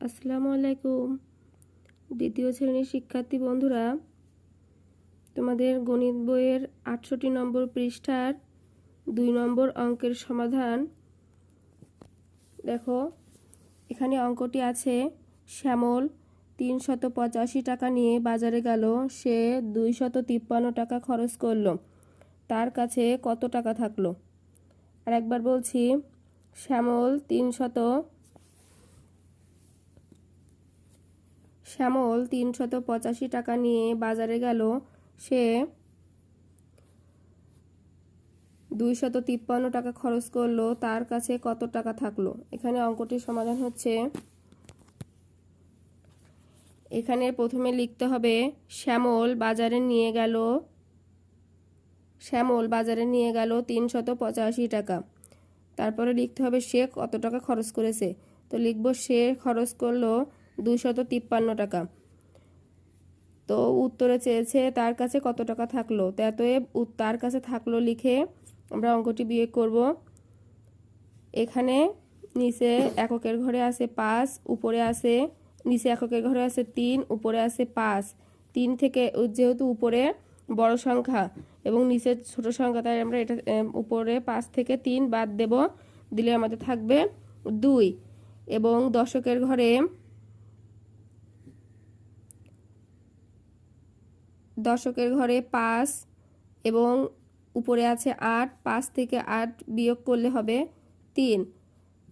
আসসালামু আলাইকুম। দ্বিতীয় শ্রেণীর শিক্ষার্থী বন্ধুরা, তোমাদের গণিত বইয়ের ৬৮ নম্বর পৃষ্ঠার ২ নম্বর অঙ্কের সমাধান দেখো। এখানে অঙ্কটি আছে, শ্যামল ৩৮৫ টাকা নিয়ে বাজারে গেল, সে ২৫৩ টাকা খরচ করলো, তার কাছে কত টাকা থাকলো? আর একবার বলছি, শ্যামল ৩৮৫ টাকা নিয়ে বাজারে গেল, সে ২৫৩ টাকা খরচ করলো, তার কাছে কত টাকা থাকলো? এখানে অঙ্কটির সমাধান হচ্ছে, এখানে প্রথমে লিখতে হবে শ্যামল বাজারে নিয়ে গেল ৩৮৫ টাকা। তারপরে লিখতে হবে সে কত টাকা খরচ করেছে। তো লিখব সে খরচ করলো ২৫৩ টাকা। তো উত্তরে চেয়েছে তার কাছে কত টাকা থাকলো, তো অতএব তার কাছে থাকলো লিখে আমরা অঙ্কটি বিয়োগ করব। এখানে নিচে এককের ঘরে আছে ৫, উপরে আছে নিচে এককের ঘরে আছে ৩, উপরে আছে ৫। ৩ থেকে যেহেতু উপরে বড় সংখ্যা এবং নিচে ছোট সংখ্যা, তাই আমরা এটা উপরে ৫ থেকে ৩ বাদ দেব, দিলে আমাদের থাকবে ২। এবং দশকের ঘরে দশকের ঘরে ৫ এবং উপরে আছে ৮, ৫ থেকে ৮ বিয়োগ করলে হবে ৩।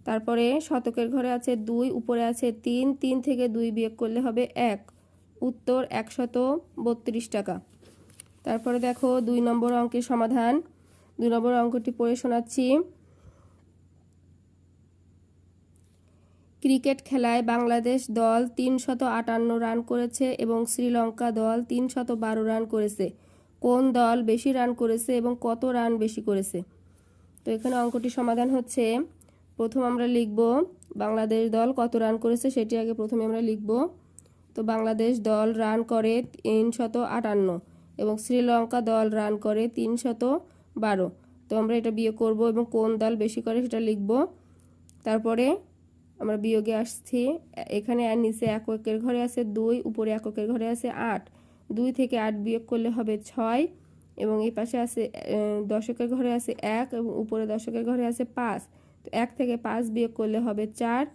তারপরে শতকের ঘরে আছে ২, উপরে আছে ৩, ৩ থেকে ২ বিয়োগ করলে হবে ১। উত্তর ১৩২ টাকা। তারপরে দেখো ২ নম্বর অঙ্কের সমাধান। ২ নম্বর অঙ্কটি পড়ে শোনাচ্ছি। ক্রিকেট খেলায় বাংলাদেশ দল ৩৫৮ রান করেছে এবং শ্রীলঙ্কা দল ৩১২ রান করেছে। কোন দল বেশি রান করেছে এবং কত রান বেশি করেছে? তো এখানে অঙ্কটি সমাধান হচ্ছে, প্রথম আমরা লিখব বাংলাদেশ দল কত রান করেছে সেটি আগে প্রথমে আমরা লিখব। তো বাংলাদেশ দল রান করে ৩৫৮ এবং শ্রীলঙ্কা দল রান করে ৩১২। তো আমরা এটা বিয়োগ করব এবং কোন দল বেশি করে সেটা লিখব। তারপরে আমরা বিয়োগে আসছি, এখানে আর নিচে এককের ঘরে আছে ২, উপরে এককের ঘরে আছে ৮। ২ থেকে ৮ বিয়োগ করলে হবে ৬ এবং এই পাশে আছে দশকের ঘরে আছে ১ এবং উপরে দশকের ঘরে আছে ৫। তো ১ থেকে ৫ বিয়োগ করলে হবে ৪।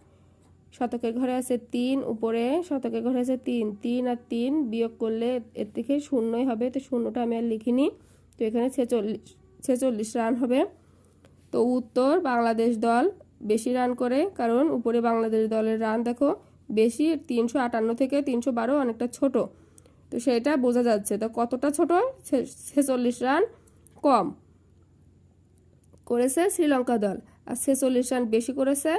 শতকের ঘরে আছে ৩, উপরে শতকের ঘরে আছে ৩। ৩ আর ৩ বিয়োগ করলে এর থেকে শূন্যই হবে, তো শূন্যটা আমি আর লিখিনি। তো এখানে ৪৬ রান হবে। তো উত্তর বাংলাদেশ দল বেশি রান করে, কারণ উপরে বাংলাদেশ দলের রান দেখো বেশি, ৩৫৮ থেকে ৩১২ অনেকটা ছোট, তো সেটা বোঝা যাচ্ছে। তো কতটা ছোট? ৪৬ রান কম করেছে শ্রীলঙ্কা দল, আর ৪৬ রান বেশি করেছে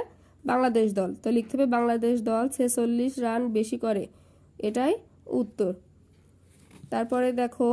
বাংলাদেশ দল। তো লিখতে হবে বাংলাদেশ দল ৪৬ রান বেশি করে, এটাই উত্তর। তারপরে দেখো